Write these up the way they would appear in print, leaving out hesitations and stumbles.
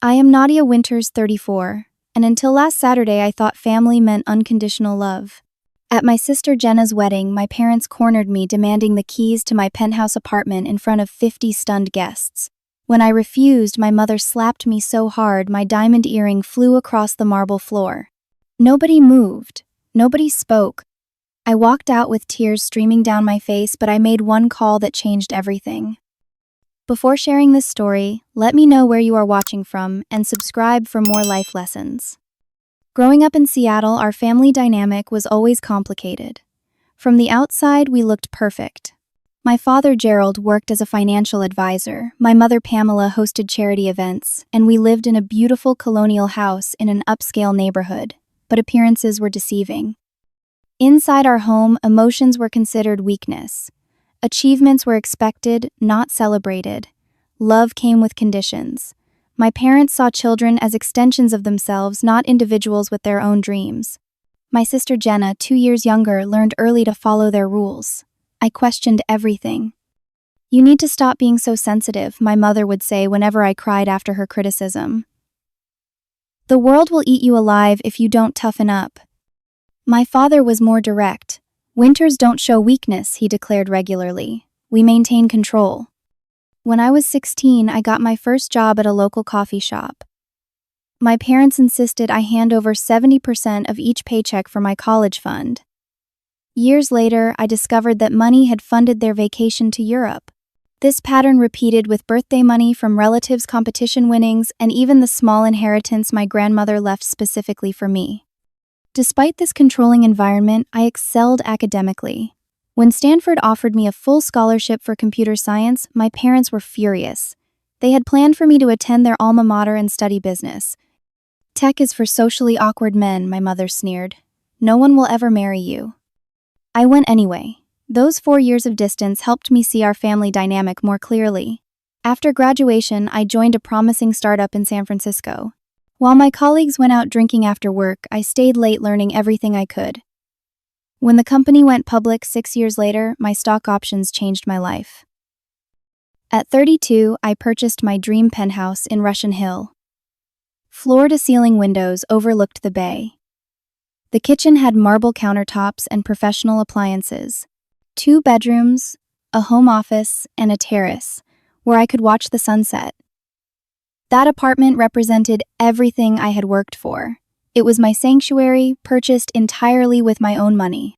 I am Nadia Winters, 34, and until last Saturday I thought family meant unconditional love. At my sister Jenna's wedding, my parents cornered me demanding the keys to my penthouse apartment in front of 50 stunned guests. When I refused, my mother slapped me so hard my diamond earring flew across the marble floor. Nobody moved. Nobody spoke. I walked out with tears streaming down my face, but I made one call that changed everything. Before sharing this story, let me know where you are watching from and subscribe for more life lessons. Growing up in Seattle, our family dynamic was always complicated. From the outside, we looked perfect. My father, Gerald, worked as a financial advisor, my mother, Pamela, hosted charity events, and we lived in a beautiful colonial house in an upscale neighborhood, but appearances were deceiving. Inside our home, emotions were considered weakness. Achievements were expected, not celebrated. Love came with conditions. My parents saw children as extensions of themselves, not individuals with their own dreams. My sister Jenna, 2 years younger, learned early to follow their rules. I questioned everything. "You need to stop being so sensitive," my mother would say whenever I cried after her criticism. "The world will eat you alive if you don't toughen up." My father was more direct. "Winters don't show weakness," he declared regularly. "We maintain control." When I was 16, I got my first job at a local coffee shop. My parents insisted I hand over 70% of each paycheck for my college fund. Years later, I discovered that money had funded their vacation to Europe. This pattern repeated with birthday money from relatives' competition winnings and even the small inheritance my grandmother left specifically for me. Despite this controlling environment, I excelled academically. When Stanford offered me a full scholarship for computer science, my parents were furious. They had planned for me to attend their alma mater and study business. "Tech is for socially awkward men," my mother sneered. "No one will ever marry you." I went anyway. Those 4 years of distance helped me see our family dynamic more clearly. After graduation, I joined a promising startup in San Francisco. While my colleagues went out drinking after work, I stayed late learning everything I could. When the company went public 6 years later, my stock options changed my life. At 32, I purchased my dream penthouse in Russian Hill. Floor-to-ceiling windows overlooked the bay. The kitchen had marble countertops and professional appliances, 2 bedrooms, a home office, and a terrace, where I could watch the sunset. That apartment represented everything I had worked for. It was my sanctuary, purchased entirely with my own money.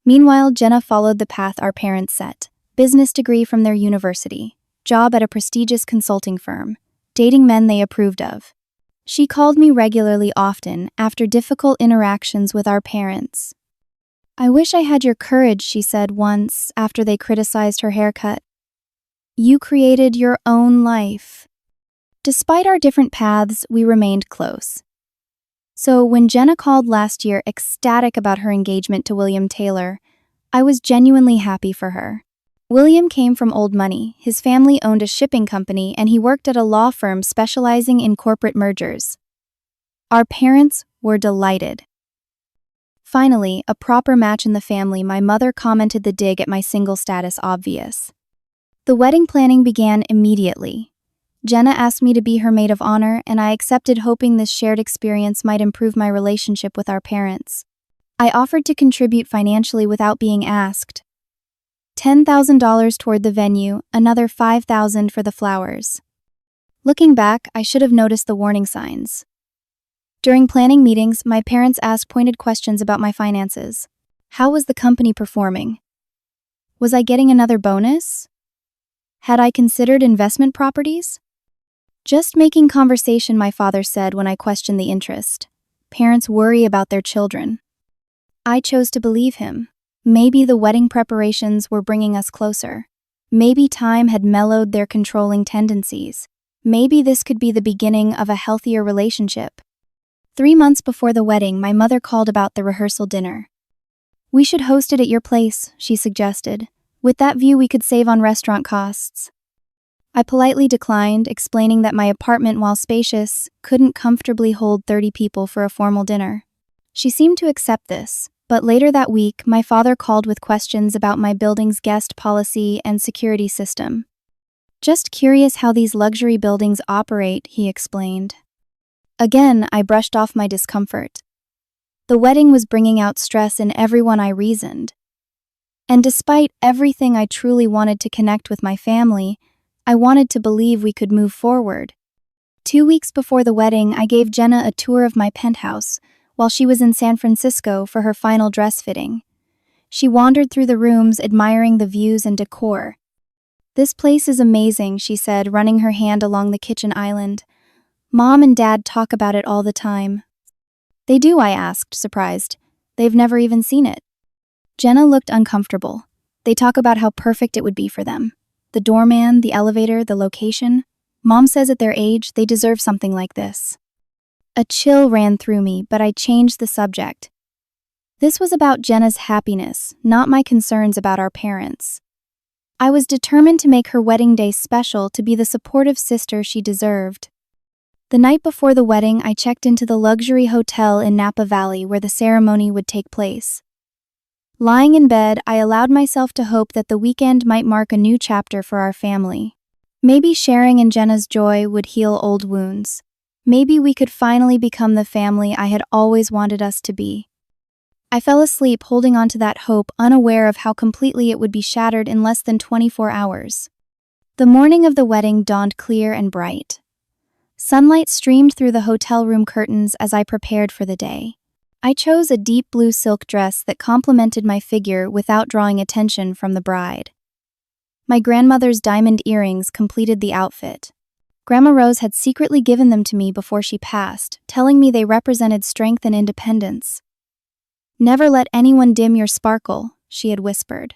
Meanwhile, Jenna followed the path our parents set. Business degree from their university, job at a prestigious consulting firm, dating men they approved of. She called me regularly often after difficult interactions with our parents. "I wish I had your courage," she said once after they criticized her haircut. "You created your own life." Despite our different paths, we remained close. So when Jenna called last year ecstatic about her engagement to William Taylor, I was genuinely happy for her. William came from old money. His family owned a shipping company and he worked at a law firm specializing in corporate mergers. Our parents were delighted. Finally, a proper match in the family, my mother commented the dig at my single status obvious. The wedding planning began immediately. Jenna asked me to be her maid of honor, and I accepted, hoping this shared experience might improve my relationship with our parents. I offered to contribute financially without being asked. $10,000 toward the venue, another $5,000 for the flowers. Looking back, I should have noticed the warning signs. During planning meetings, my parents asked pointed questions about my finances. How was the company performing? Was I getting another bonus? Had I considered investment properties? "Just making conversation," my father said when I questioned the interest. Parents worry about their children. I chose to believe him. Maybe the wedding preparations were bringing us closer. Maybe time had mellowed their controlling tendencies. Maybe this could be the beginning of a healthier relationship. 3 months before the wedding, my mother called about the rehearsal dinner. "We should host it at your place," she suggested. "With that view, we could save on restaurant costs." I politely declined, explaining that my apartment, while spacious, couldn't comfortably hold 30 people for a formal dinner. She seemed to accept this, but later that week, my father called with questions about my building's guest policy and security system. Just curious how these luxury buildings operate, he explained. Again, I brushed off my discomfort. The wedding was bringing out stress in everyone, I reasoned. And despite everything, I truly wanted to connect with my family. I wanted to believe we could move forward. 2 weeks before the wedding, I gave Jenna a tour of my penthouse while she was in San Francisco for her final dress fitting. She wandered through the rooms, admiring the views and decor. "This place is amazing," she said, running her hand along the kitchen island. "Mom and Dad talk about it all the time." "They do?" I asked, surprised. "They've never even seen it." Jenna looked uncomfortable. "They talk about how perfect it would be for them. The doorman, the elevator, the location. Mom says at their age, they deserve something like this." A chill ran through me, but I changed the subject. This was about Jenna's happiness, not my concerns about our parents. I was determined to make her wedding day special, to be the supportive sister she deserved. The night before the wedding, I checked into the luxury hotel in Napa Valley where the ceremony would take place. Lying in bed, I allowed myself to hope that the weekend might mark a new chapter for our family. Maybe sharing in Jenna's joy would heal old wounds. Maybe we could finally become the family I had always wanted us to be. I fell asleep holding on to that hope, unaware of how completely it would be shattered in less than 24 hours. The morning of the wedding dawned clear and bright. Sunlight streamed through the hotel room curtains as I prepared for the day. I chose a deep blue silk dress that complemented my figure without drawing attention from the bride. My grandmother's diamond earrings completed the outfit. Grandma Rose had secretly given them to me before she passed, telling me they represented strength and independence. "Never let anyone dim your sparkle," she had whispered.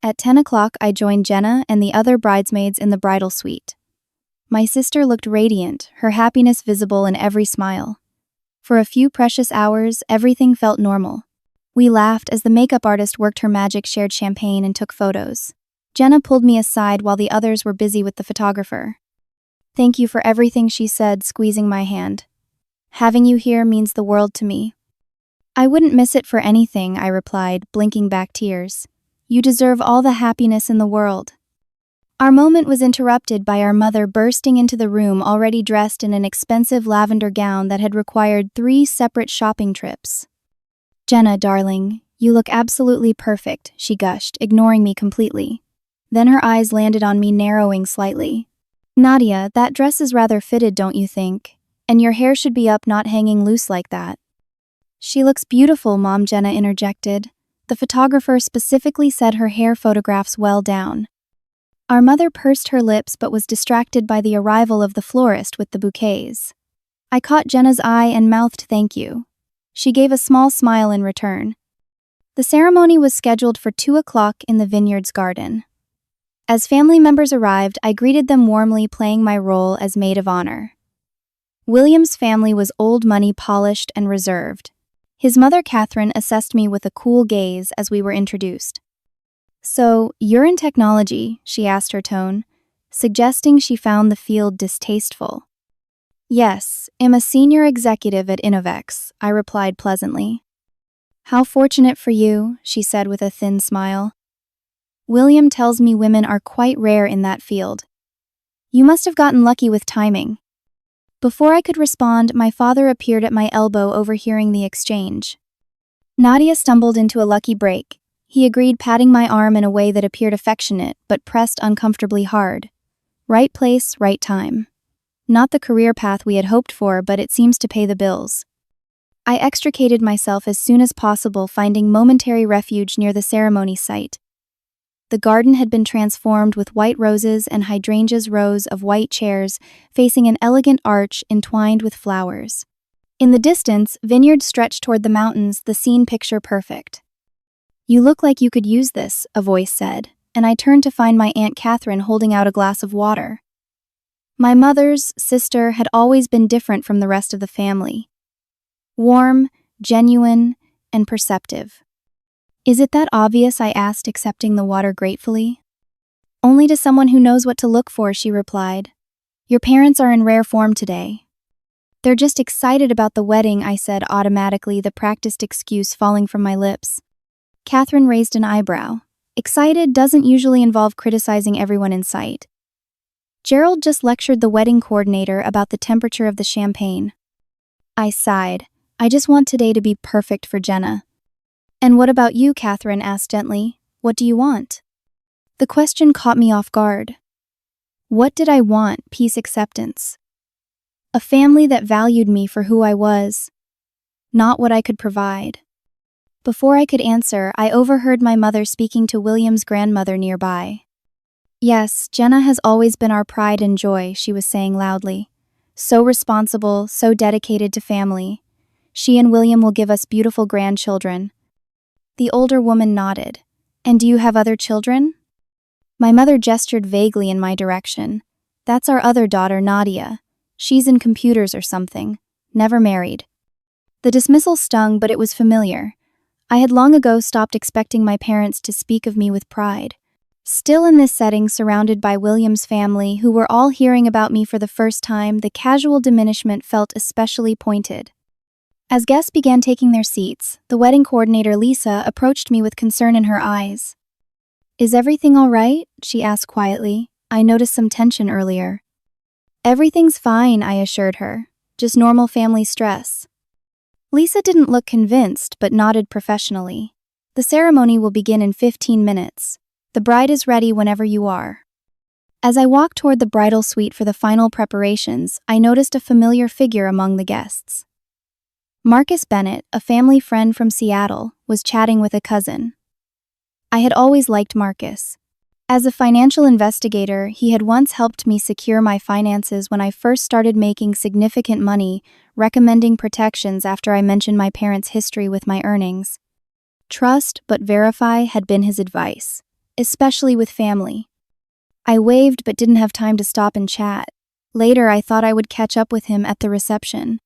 At 10 o'clock, I joined Jenna and the other bridesmaids in the bridal suite. My sister looked radiant, her happiness visible in every smile. For a few precious hours, everything felt normal. We laughed as the makeup artist worked her magic, shared champagne, and took photos. Jenna pulled me aside while the others were busy with the photographer. "Thank you for everything," she said, squeezing my hand. "Having you here means the world to me." "I wouldn't miss it for anything," I replied, blinking back tears. "You deserve all the happiness in the world." Our moment was interrupted by our mother bursting into the room, already dressed in an expensive lavender gown that had required 3 separate shopping trips. "Jenna, darling, you look absolutely perfect," she gushed, ignoring me completely. Then her eyes landed on me, narrowing slightly. "Nadia, that dress is rather fitted, don't you think? And your hair should be up, not hanging loose like that." "She looks beautiful, Mom," Jenna interjected. The photographer specifically said her hair photographs well down. Our mother pursed her lips but was distracted by the arrival of the florist with the bouquets. I caught Jenna's eye and mouthed "thank you." She gave a small smile in return. The ceremony was scheduled for 2 o'clock in the vineyard's garden. As family members arrived, I greeted them warmly, playing my role as maid of honor. William's family was old money, polished and reserved. His mother, Catherine, assessed me with a cool gaze as we were introduced. "So, you're in technology?" she asked, her tone suggesting she found the field distasteful. "Yes, I'm a senior executive at Innovex," I replied pleasantly. "How fortunate for you," she said with a thin smile. "William tells me women are quite rare in that field. You must have gotten lucky with timing." Before I could respond, my father appeared at my elbow, overhearing the exchange. Nadia stumbled into a lucky break. He agreed, patting my arm in a way that appeared affectionate, but pressed uncomfortably hard. Right place, right time. Not the career path we had hoped for, but it seems to pay the bills. I extricated myself as soon as possible, finding momentary refuge near the ceremony site. The garden had been transformed with white roses and hydrangeas, rows of white chairs facing an elegant arch entwined with flowers. In the distance, vineyards stretched toward the mountains, the scene picture perfect. "You look like you could use this," a voice said, and I turned to find my Aunt Catherine holding out a glass of water. My mother's sister had always been different from the rest of the family. Warm, genuine, and perceptive. "Is it that obvious?" I asked, accepting the water gratefully. "Only to someone who knows what to look for," she replied. "Your parents are in rare form today." "They're just excited about the wedding," I said automatically, the practiced excuse falling from my lips. Catherine raised an eyebrow. "Excited doesn't usually involve criticizing everyone in sight." Gerald just lectured the wedding coordinator about the temperature of the champagne. I sighed. I just want today to be perfect for Jenna. And what about you, Catherine asked gently. What do you want? The question caught me off guard. What did I want? Peace, acceptance. A family that valued me for who I was, not what I could provide. Before I could answer, I overheard my mother speaking to William's grandmother nearby. Yes, Jenna has always been our pride and joy, she was saying loudly. So responsible, so dedicated to family. She and William will give us beautiful grandchildren. The older woman nodded. And do you have other children? My mother gestured vaguely in my direction. That's our other daughter, Nadia. She's in computers or something. Never married. The dismissal stung, but it was familiar. I had long ago stopped expecting my parents to speak of me with pride. Still in this setting, surrounded by William's family, who were all hearing about me for the first time, the casual diminishment felt especially pointed. As guests began taking their seats, the wedding coordinator, Lisa, approached me with concern in her eyes. Is everything all right? She asked quietly. I noticed some tension earlier. Everything's fine, I assured her. Just normal family stress. Lisa didn't look convinced, but nodded professionally. The ceremony will begin in 15 minutes. The bride is ready whenever you are. As I walked toward the bridal suite for the final preparations, I noticed a familiar figure among the guests. Marcus Bennett, a family friend from Seattle, was chatting with a cousin. I had always liked Marcus. As a financial investigator, he had once helped me secure my finances when I first started making significant money, recommending protections after I mentioned my parents' history with my earnings. Trust but verify had been his advice, especially with family. I waved but didn't have time to stop and chat. Later, I thought I would catch up with him at the reception.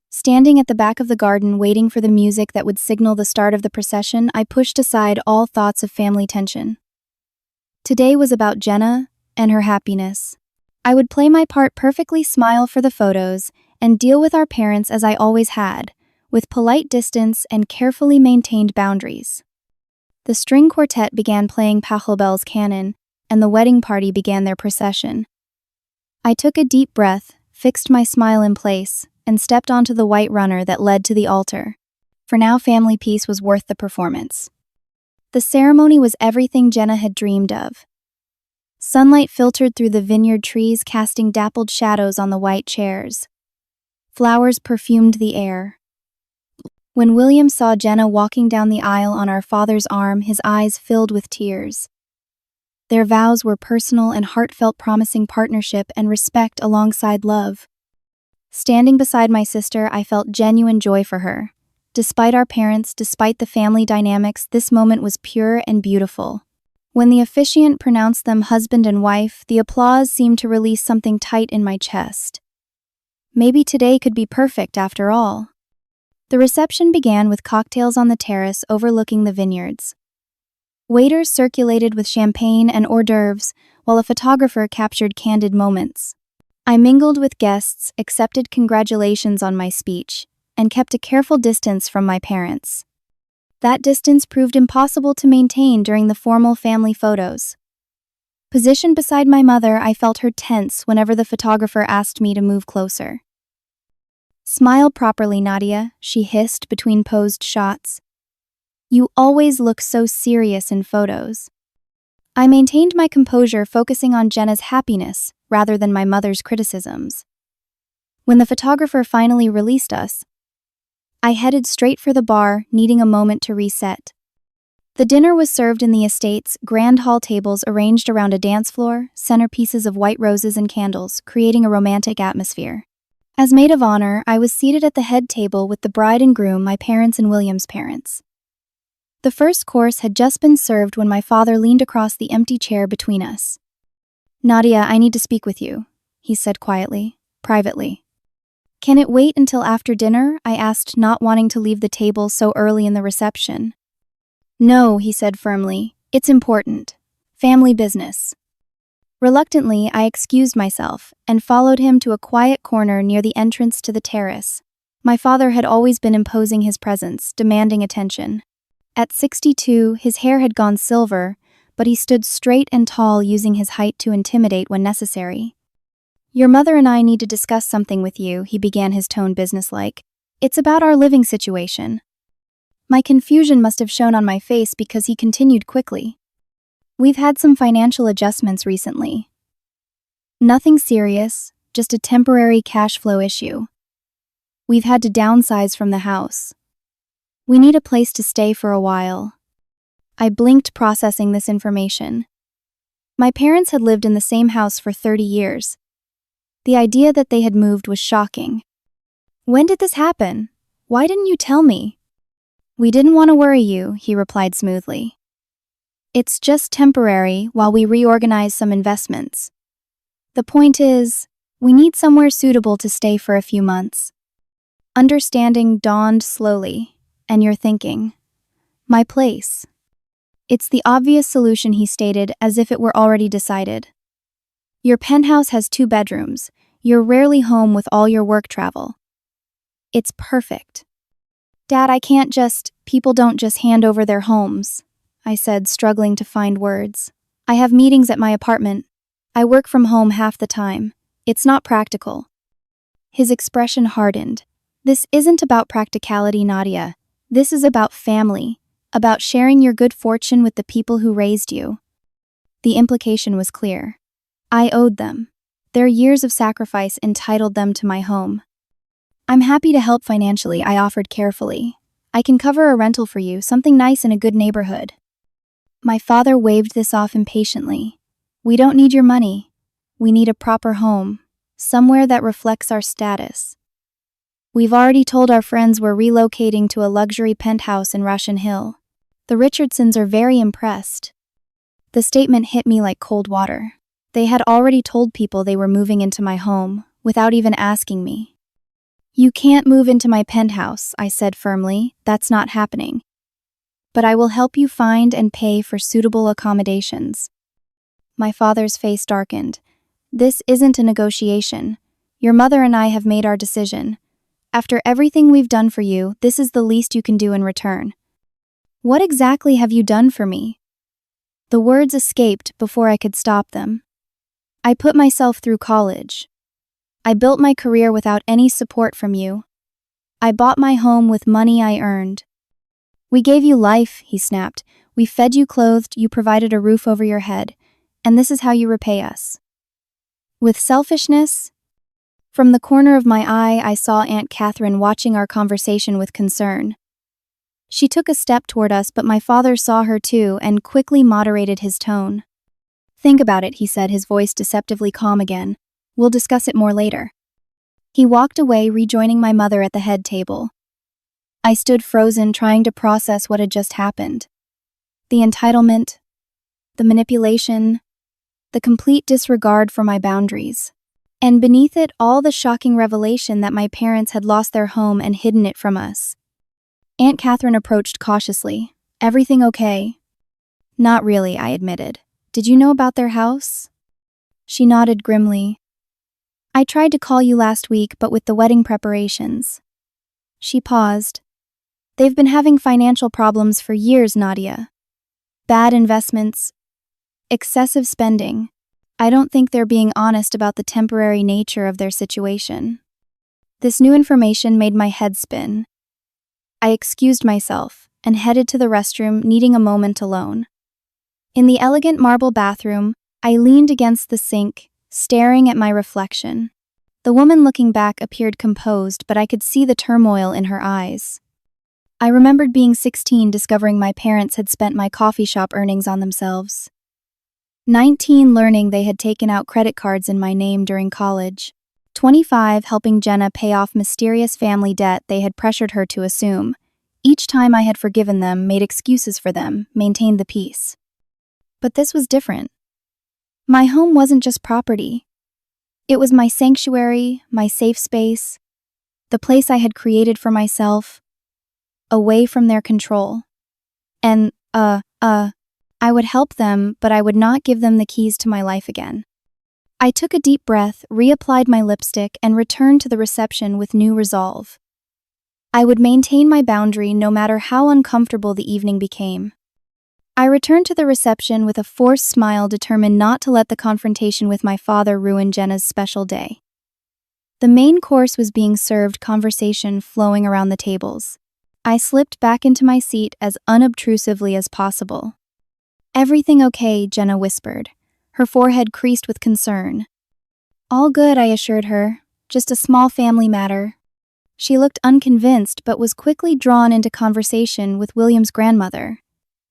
Standing at the back of the garden waiting for the music that would signal the start of the procession, I pushed aside all thoughts of family tension. Today was about Jenna and her happiness. I would play my part perfectly, smile for the photos, and deal with our parents as I always had, with polite distance and carefully maintained boundaries. The string quartet began playing Pachelbel's canon, and the wedding party began their procession. I took a deep breath, fixed my smile in place, and stepped onto the white runner that led to the altar. For now, family peace was worth the performance. The ceremony was everything Jenna had dreamed of. Sunlight filtered through the vineyard trees, casting dappled shadows on the white chairs. Flowers perfumed the air. When William saw Jenna walking down the aisle on our father's arm, his eyes filled with tears. Their vows were personal and heartfelt, promising partnership and respect alongside love. Standing beside my sister, I felt genuine joy for her. Despite our parents, despite the family dynamics, this moment was pure and beautiful. When the officiant pronounced them husband and wife, the applause seemed to release something tight in my chest. Maybe today could be perfect after all. The reception began with cocktails on the terrace overlooking the vineyards. Waiters circulated with champagne and hors d'oeuvres, while a photographer captured candid moments. I mingled with guests, accepted congratulations on my speech, and kept a careful distance from my parents. That distance proved impossible to maintain during the formal family photos. Positioned beside my mother, I felt her tense whenever the photographer asked me to move closer. Smile properly, Nadia, she hissed between posed shots. You always look so serious in photos. I maintained my composure, focusing on Jenna's happiness rather than my mother's criticisms. When the photographer finally released us, I headed straight for the bar, needing a moment to reset. The dinner was served in the estate's grand hall, tables arranged around a dance floor, centerpieces of white roses and candles, creating a romantic atmosphere. As maid of honor, I was seated at the head table with the bride and groom, my parents and William's parents. The first course had just been served when my father leaned across the empty chair between us. Nadia, I need to speak with you, he said quietly, privately. Can it wait until after dinner? I asked, not wanting to leave the table so early in the reception. No, he said firmly. It's important. Family business. Reluctantly, I excused myself and followed him to a quiet corner near the entrance to the terrace. My father had always been imposing his presence, demanding attention. At 62, his hair had gone silver, but he stood straight and tall, using his height to intimidate when necessary. "Your mother and I need to discuss something with you," he began, his tone businesslike. "It's about our living situation." My confusion must have shown on my face because he continued quickly. "We've had some financial adjustments recently. Nothing serious, just a temporary cash flow issue. We've had to downsize from the house. We need a place to stay for a while." I blinked, processing this information. My parents had lived in the same house for 30 years. The idea that they had moved was shocking. "When did this happen? Why didn't you tell me?" "We didn't want to worry you," he replied smoothly. "It's just temporary while we reorganize some investments. The point is, we need somewhere suitable to stay for a few months." Understanding dawned slowly, and you're thinking, "My place." "It's the obvious solution," he stated, as if it were already decided. "Your penthouse has 2 bedrooms. You're rarely home with all your work travel. It's perfect." "Dad, people don't just hand over their homes," I said, struggling to find words. "I have meetings at my apartment. I work from home half the time. It's not practical." His expression hardened. "This isn't about practicality, Nadia. This is about family, about sharing your good fortune with the people who raised you." The implication was clear. I owed them. Their years of sacrifice entitled them to my home. "I'm happy to help financially," I offered carefully. "I can cover a rental for you, something nice in a good neighborhood." My father waved this off impatiently. "We don't need your money. We need a proper home, somewhere that reflects our status. We've already told our friends we're relocating to a luxury penthouse in Russian Hill. The Richardsons are very impressed." The statement hit me like cold water. They had already told people they were moving into my home, without even asking me. "You can't move into my penthouse," I said firmly. "That's not happening. But I will help you find and pay for suitable accommodations." My father's face darkened. "This isn't a negotiation. Your mother and I have made our decision. After everything we've done for you, this is the least you can do in return." "What exactly have you done for me?" The words escaped before I could stop them. "I put myself through college. I built my career without any support from you. I bought my home with money I earned. We gave you life," he snapped. "We fed you, clothed you, provided a roof over your head. And this is how you repay us. With selfishness?" From the corner of my eye, I saw Aunt Catherine watching our conversation with concern. She took a step toward us, but my father saw her too and quickly moderated his tone. "Think about it," he said, his voice deceptively calm again. "We'll discuss it more later." He walked away, rejoining my mother at the head table. I stood frozen, trying to process what had just happened. The entitlement, the manipulation, the complete disregard for my boundaries. And beneath it all, the shocking revelation that my parents had lost their home and hidden it from us. Aunt Catherine approached cautiously. "Everything okay?" "Not really," I admitted. "Did you know about their house?" She nodded grimly. "I tried to call you last week, but with the wedding preparations." She paused. "They've been having financial problems for years, Nadia. Bad investments, excessive spending. I don't think they're being honest about the temporary nature of their situation." This new information made my head spin. I excused myself and headed to the restroom, needing a moment alone. In the elegant marble bathroom, I leaned against the sink, staring at my reflection. The woman looking back appeared composed, but I could see the turmoil in her eyes. I remembered being 16, discovering my parents had spent my coffee shop earnings on themselves. 19, learning they had taken out credit cards in my name during college. 25, helping Jenna pay off mysterious family debt they had pressured her to assume. Each time I had forgiven them, made excuses for them, maintained the peace. But this was different. My home wasn't just property. It was my sanctuary, my safe space, the place I had created for myself, away from their control. And, I would help them, but I would not give them the keys to my life again. I took a deep breath, reapplied my lipstick, and returned to the reception with new resolve. I would maintain my boundary no matter how uncomfortable the evening became. I returned to the reception with a forced smile, determined not to let the confrontation with my father ruin Jenna's special day. The main course was being served, conversation flowing around the tables. I slipped back into my seat as unobtrusively as possible. "Everything okay?" Jenna whispered, her forehead creased with concern. "All good," I assured her. "Just a small family matter." She looked unconvinced but was quickly drawn into conversation with William's grandmother.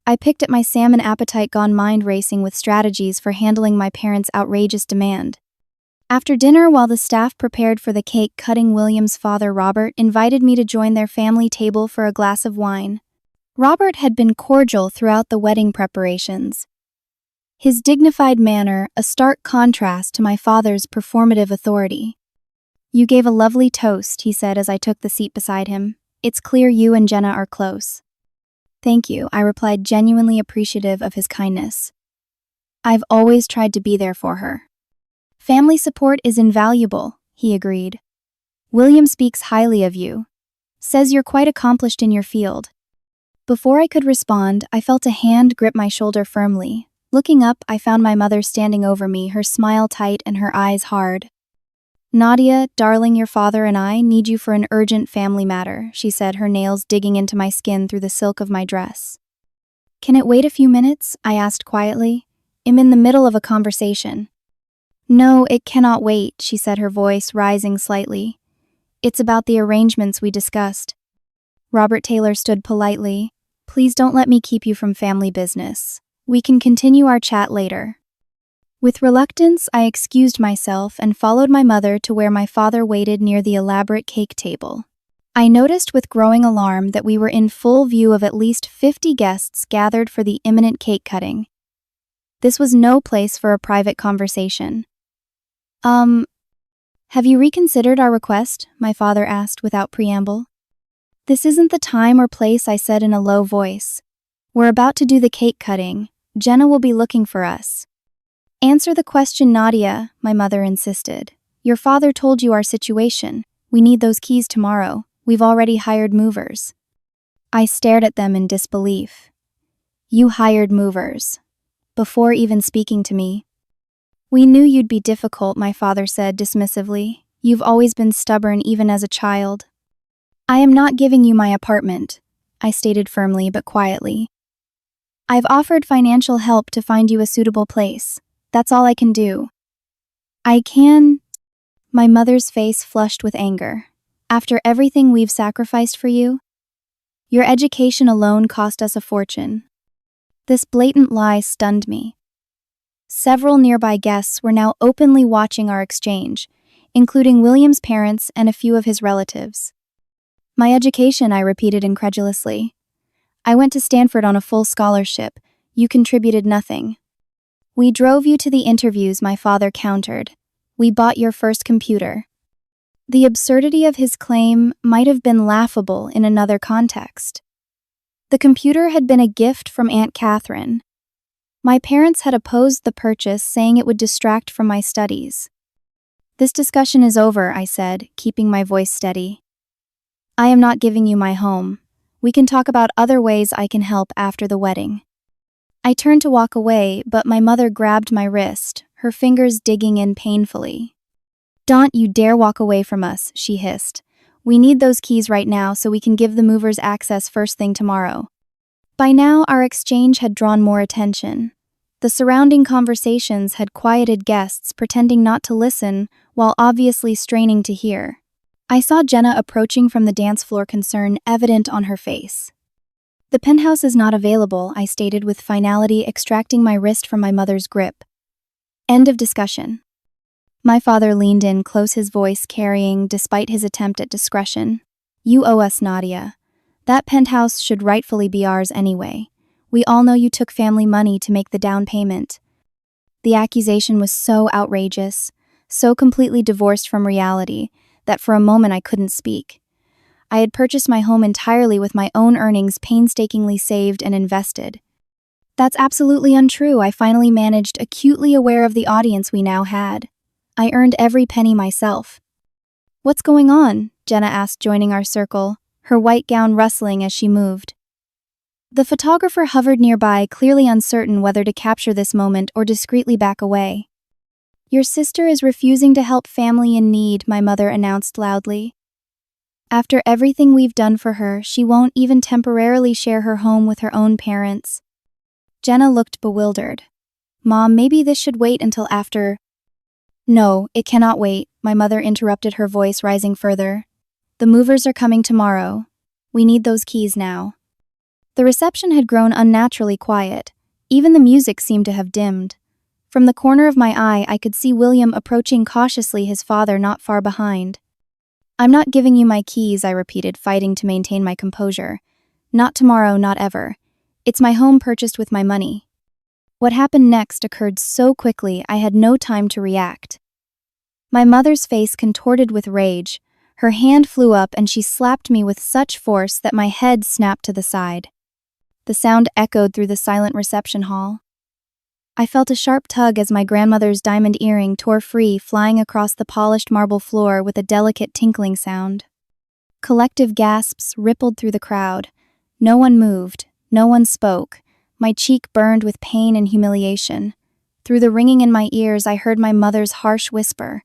I picked at my salmon appetite, gone mind racing with strategies for handling my parents' outrageous demand. After dinner, while the staff prepared for the cake cutting, William's father, Robert, invited me to join their family table for a glass of wine. Robert had been cordial throughout the wedding preparations. His dignified manner, a stark contrast to my father's performative authority. "You gave a lovely toast," he said as I took the seat beside him. "It's clear you and Jenna are close." "Thank you," I replied, genuinely appreciative of his kindness. "I've always tried to be there for her." "Family support is invaluable," he agreed. "William speaks highly of you. Says you're quite accomplished in your field." Before I could respond, I felt a hand grip my shoulder firmly. Looking up, I found my mother standing over me, her smile tight and her eyes hard. "Nadia, darling, your father and I need you for an urgent family matter," she said, her nails digging into my skin through the silk of my dress. "Can it wait a few minutes?" I asked quietly. "I'm in the middle of a conversation." "No, it cannot wait," she said, her voice rising slightly. "It's about the arrangements we discussed." Robert Taylor stood politely. "Please don't let me keep you from family business. We can continue our chat later." With reluctance, I excused myself and followed my mother to where my father waited near the elaborate cake table. I noticed with growing alarm that we were in full view of at least 50 guests gathered for the imminent cake cutting. This was no place for a private conversation. Have you reconsidered our request?" my father asked without preamble. "This isn't the time or place," I said in a low voice. "We're about to do the cake cutting. Jenna will be looking for us." "Answer the question, Nadia," my mother insisted. "Your father told you our situation. We need those keys tomorrow. We've already hired movers." I stared at them in disbelief. "You hired movers? Before even speaking to me?" "We knew you'd be difficult," my father said dismissively. "You've always been stubborn, even as a child." "I am not giving you my apartment," I stated firmly but quietly. "I've offered financial help to find you a suitable place. That's all I can do." "I can—" My mother's face flushed with anger. "After everything we've sacrificed for you? Your education alone cost us a fortune." This blatant lie stunned me. Several nearby guests were now openly watching our exchange, including William's parents and a few of his relatives. "My education," I repeated incredulously. "I went to Stanford on a full scholarship. You contributed nothing." "We drove you to the interviews," my father countered. "We bought your first computer." The absurdity of his claim might have been laughable in another context. The computer had been a gift from Aunt Catherine. My parents had opposed the purchase, saying it would distract from my studies. "This discussion is over," I said, keeping my voice steady. "I am not giving you my home. We can talk about other ways I can help after the wedding." I turned to walk away, but my mother grabbed my wrist, her fingers digging in painfully. "Don't you dare walk away from us," she hissed. "We need those keys right now so we can give the movers access first thing tomorrow." By now, our exchange had drawn more attention. The surrounding conversations had quieted guests pretending not to listen while obviously straining to hear. I saw Jenna approaching from the dance floor, concern evident on her face. "The penthouse is not available," I stated with finality, extracting my wrist from my mother's grip. End of discussion. My father leaned in close, his voice carrying despite his attempt at discretion. "You owe us, Nadia. That penthouse should rightfully be ours anyway. We all know you took family money to make the down payment." The accusation was so outrageous, so completely divorced from reality, that for a moment I couldn't speak. I had purchased my home entirely with my own earnings, painstakingly saved and invested. "That's absolutely untrue," I finally managed, acutely aware of the audience we now had. "I earned every penny myself." "What's going on?" Jenna asked, joining our circle, her white gown rustling as she moved. The photographer hovered nearby, clearly uncertain whether to capture this moment or discreetly back away. "Your sister is refusing to help family in need," my mother announced loudly. "After everything we've done for her, she won't even temporarily share her home with her own parents." Jenna looked bewildered. "Mom, maybe this should wait until after—" "No, it cannot wait," my mother interrupted, her voice rising further. "The movers are coming tomorrow. We need those keys now." The reception had grown unnaturally quiet. Even the music seemed to have dimmed. From the corner of my eye, I could see William approaching cautiously, his father not far behind. "I'm not giving you my keys," I repeated, fighting to maintain my composure. "Not tomorrow, not ever. It's my home purchased with my money." What happened next occurred so quickly I had no time to react. My mother's face contorted with rage. Her hand flew up and she slapped me with such force that my head snapped to the side. The sound echoed through the silent reception hall. I felt a sharp tug as my grandmother's diamond earring tore free, flying across the polished marble floor with a delicate tinkling sound. Collective gasps rippled through the crowd. No one moved, no one spoke. My cheek burned with pain and humiliation. Through the ringing in my ears, I heard my mother's harsh whisper.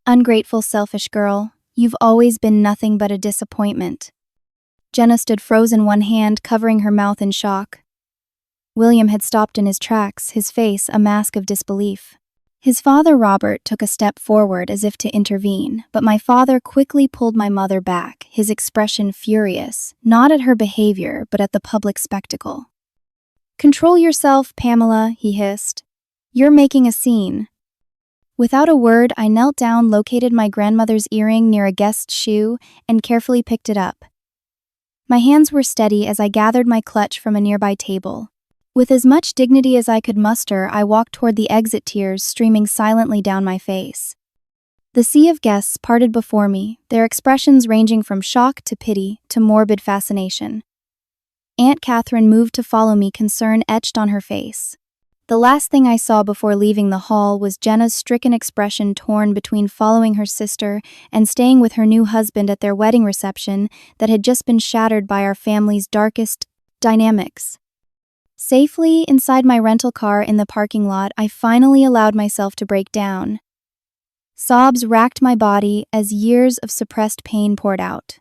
"Ungrateful, selfish girl, you've always been nothing but a disappointment." Jenna stood frozen, one hand covering her mouth in shock. William had stopped in his tracks, his face a mask of disbelief. His father, Robert, took a step forward as if to intervene, but my father quickly pulled my mother back, his expression furious, not at her behavior, but at the public spectacle. "Control yourself, Pamela," he hissed. "You're making a scene." Without a word, I knelt down, located my grandmother's earring near a guest's shoe, and carefully picked it up. My hands were steady as I gathered my clutch from a nearby table. With as much dignity as I could muster, I walked toward the exit, tears streaming silently down my face. The sea of guests parted before me, their expressions ranging from shock to pity to morbid fascination. Aunt Catherine moved to follow me, concern etched on her face. The last thing I saw before leaving the hall was Jenna's stricken expression, torn between following her sister and staying with her new husband at their wedding reception that had just been shattered by our family's darkest dynamics. Safely inside my rental car in the parking lot, I finally allowed myself to break down. Sobs racked my body as years of suppressed pain poured out.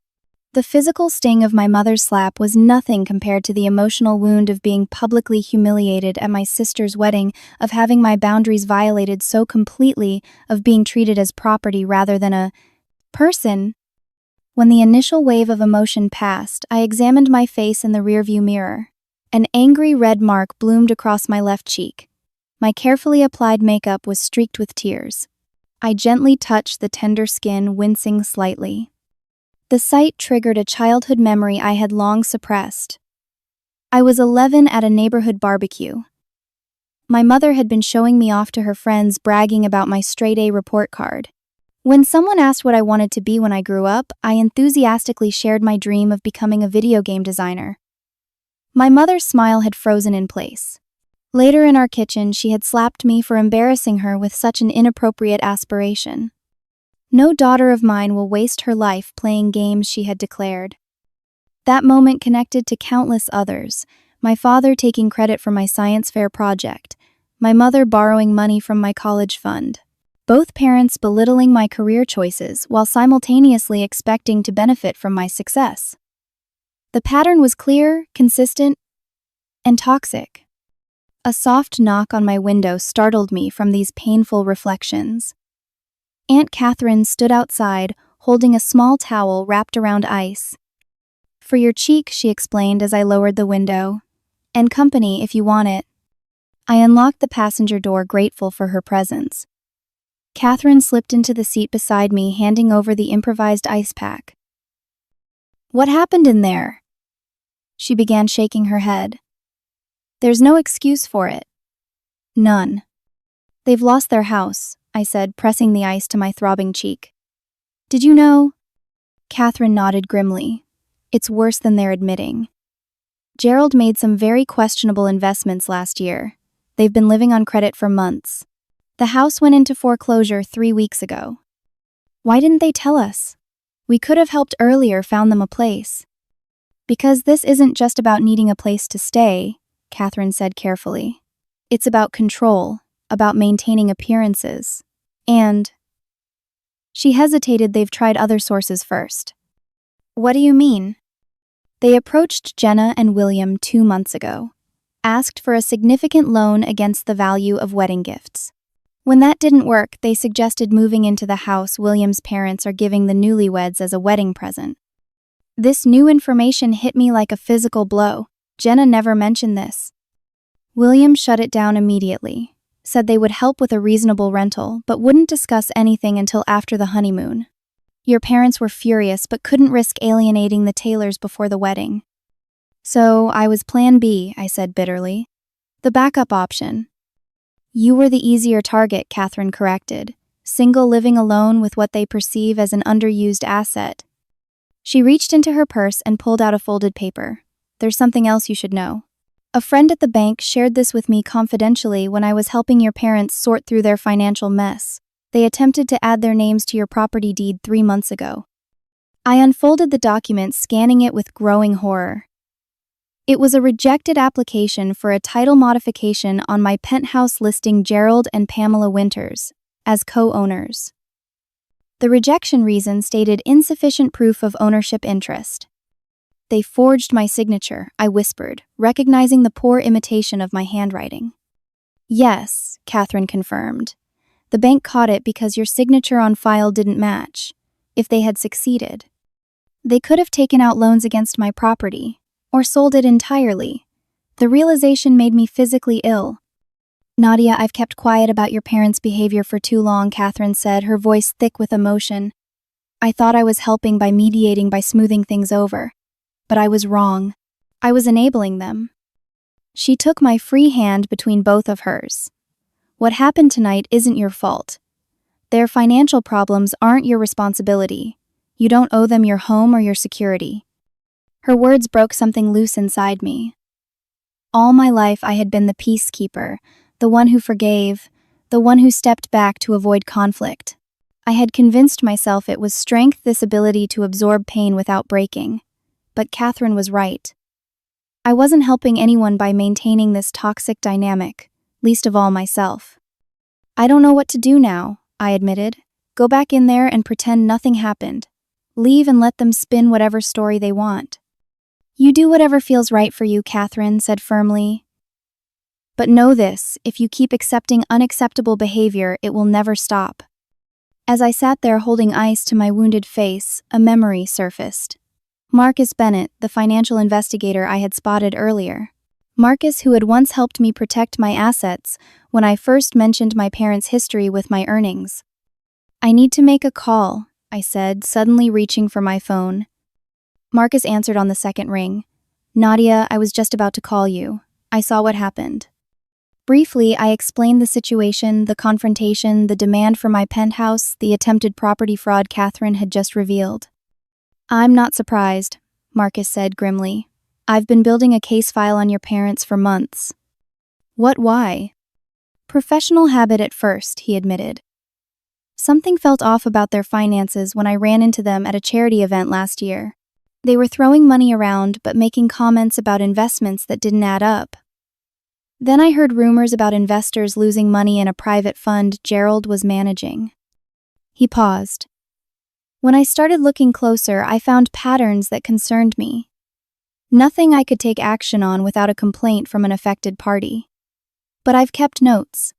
The physical sting of my mother's slap was nothing compared to the emotional wound of being publicly humiliated at my sister's wedding, of having my boundaries violated so completely, of being treated as property rather than a person. When the initial wave of emotion passed, I examined my face in the rearview mirror. An angry red mark bloomed across my left cheek. My carefully applied makeup was streaked with tears. I gently touched the tender skin, wincing slightly. The sight triggered a childhood memory I had long suppressed. I was 11 at a neighborhood barbecue. My mother had been showing me off to her friends, bragging about my straight-A report card. When someone asked what I wanted to be when I grew up, I enthusiastically shared my dream of becoming a video game designer. My mother's smile had frozen in place. Later in our kitchen, she had slapped me for embarrassing her with such an inappropriate aspiration. "No daughter of mine will waste her life playing games," she had declared. That moment connected to countless others, my father taking credit for my science fair project, my mother borrowing money from my college fund, both parents belittling my career choices while simultaneously expecting to benefit from my success. The pattern was clear, consistent, and toxic. A soft knock on my window startled me from these painful reflections. Aunt Catherine stood outside, holding a small towel wrapped around ice. "For your cheek," she explained as I lowered the window. "And company if you want it." I unlocked the passenger door, grateful for her presence. Catherine slipped into the seat beside me, handing over the improvised ice pack. "What happened in there?" She began, shaking her head. "There's no excuse for it." "None. They've lost their house," I said, pressing the ice to my throbbing cheek. "Did you know?" Catherine nodded grimly. "It's worse than they're admitting. Gerald made some very questionable investments last year. They've been living on credit for months. The house went into foreclosure 3 weeks ago. Why didn't they tell us? We could have helped earlier, found them a place." Because this isn't just about needing a place to stay, Catherine said carefully. It's about control, about maintaining appearances. And she hesitated. They've tried other sources first. What do you mean? They approached Jenna and William 2 months ago, asked for a significant loan against the value of wedding gifts. When that didn't work, they suggested moving into the house William's parents are giving the newlyweds as a wedding present. This new information hit me like a physical blow. Jenna never mentioned this. William shut it down immediately, said they would help with a reasonable rental, but wouldn't discuss anything until after the honeymoon. Your parents were furious, but couldn't risk alienating the Taylors before the wedding. So I was plan B, I said bitterly. The backup option. You were the easier target, Catherine corrected, single living alone with what they perceive as an underused asset. She reached into her purse and pulled out a folded paper. There's something else you should know. A friend at the bank shared this with me confidentially when I was helping your parents sort through their financial mess. They attempted to add their names to your property deed 3 months ago. I unfolded the document, scanning it with growing horror. It was a rejected application for a title modification on my penthouse listing Gerald and Pamela Winters as co-owners. The rejection reason stated insufficient proof of ownership interest. They forged my signature, I whispered, recognizing the poor imitation of my handwriting. Yes, Catherine confirmed. The bank caught it because your signature on file didn't match. If they had succeeded, they could have taken out loans against my property, or sold it entirely. The realization made me physically ill. Nadia, I've kept quiet about your parents' behavior for too long, Catherine said, her voice thick with emotion. I thought I was helping by mediating, by smoothing things over. But I was wrong. I was enabling them. She took my free hand between both of hers. What happened tonight isn't your fault. Their financial problems aren't your responsibility. You don't owe them your home or your security. Her words broke something loose inside me. All my life I had been the peacekeeper, the one who forgave, the one who stepped back to avoid conflict. I had convinced myself it was strength, this ability to absorb pain without breaking. But Catherine was right. I wasn't helping anyone by maintaining this toxic dynamic, least of all myself. I don't know what to do now, I admitted. Go back in there and pretend nothing happened. Leave and let them spin whatever story they want. You do whatever feels right for you, Catherine said firmly. But know this, if you keep accepting unacceptable behavior, it will never stop. As I sat there holding ice to my wounded face, a memory surfaced. Marcus Bennett, the financial investigator I had spotted earlier. Marcus, who had once helped me protect my assets when I first mentioned my parents' history with my earnings. I need to make a call, I said, suddenly reaching for my phone. Marcus answered on the second ring. Nadia, I was just about to call you. I saw what happened. Briefly, I explained the situation, the confrontation, the demand for my penthouse, the attempted property fraud Catherine had just revealed. I'm not surprised, Marcus said grimly. I've been building a case file on your parents for months. What, why? Professional habit at first, he admitted. Something felt off about their finances when I ran into them at a charity event last year. They were throwing money around but making comments about investments that didn't add up. Then I heard rumors about investors losing money in a private fund Gerald was managing. He paused. When I started looking closer, I found patterns that concerned me. Nothing I could take action on without a complaint from an affected party. But I've kept notes.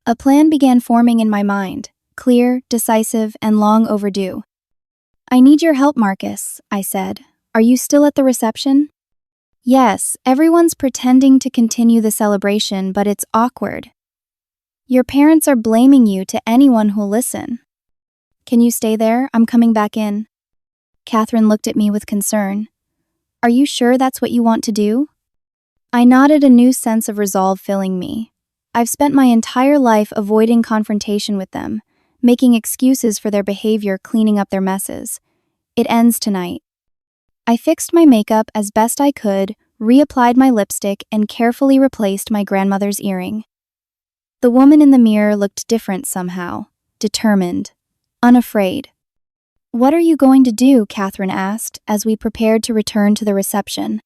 A plan began forming in my mind, clear, decisive, and long overdue. I need your help, Marcus, I said. Are you still at the reception? Yes, everyone's pretending to continue the celebration, but it's awkward. Your parents are blaming you to anyone who'll listen. Can you stay there? I'm coming back in. Catherine looked at me with concern. Are you sure that's what you want to do? I nodded, a new sense of resolve filling me. I've spent my entire life avoiding confrontation with them, making excuses for their behavior, cleaning up their messes. It ends tonight. I fixed my makeup as best I could, reapplied my lipstick, and carefully replaced my grandmother's earring. The woman in the mirror looked different somehow, determined, unafraid. "What are you going to do?" Catherine asked, as we prepared to return to the reception.